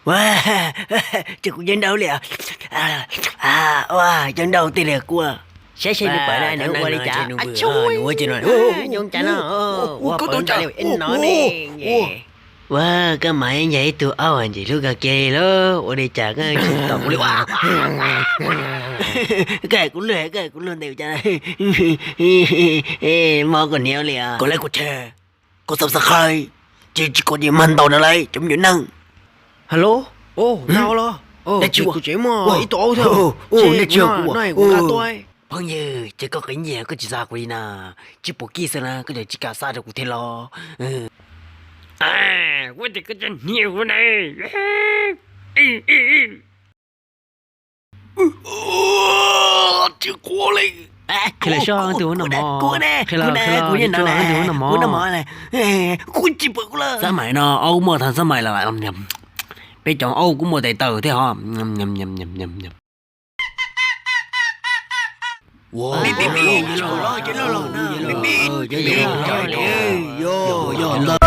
Wow, chị cũng dân đâu liền. Wow, dân đâu tiền được quá. Sẽ xin được bởi này nữa qua đi chả. À chui. Nuôi chị nói. Dùng chả nó. Qua bẩn chả in nó đi. Wow, cái máy anh vậy tụi áo anh chị lúc gặp kê đó. Qua đi chả cái tổng đi. Cái cũng luôn đều cha. Mò còn nhiều liền. Có lấy của cha. Có subscribe. Chỉ có gì mình tàu nào lấy trong những năng. Hello? Nào lo. Để chưa của chị mà. Ít tổ Ồ, thôi. để chưa của. Này của cả tôi. Phong như chỉ có cái gì có chỉ ra quỷ nà. Chỉ bộ kia sana có thể chỉ cả xa được của thế lo. Tôi thì có chân nhiều cái này. Chưa qua lên. Khi là sao tụi nó mò. Cua nè. Khi là tụi nó mò. Cua nó mò này. Cua chỉ bự lên. Sao mày nó Âu mà thằng sao mày là lại nhầm. Bây chọn Âu cũng mua đầy tờ thế hả? Nhầm. Wow. Bi. Trời ơi, trời ơi. Bi. Yo.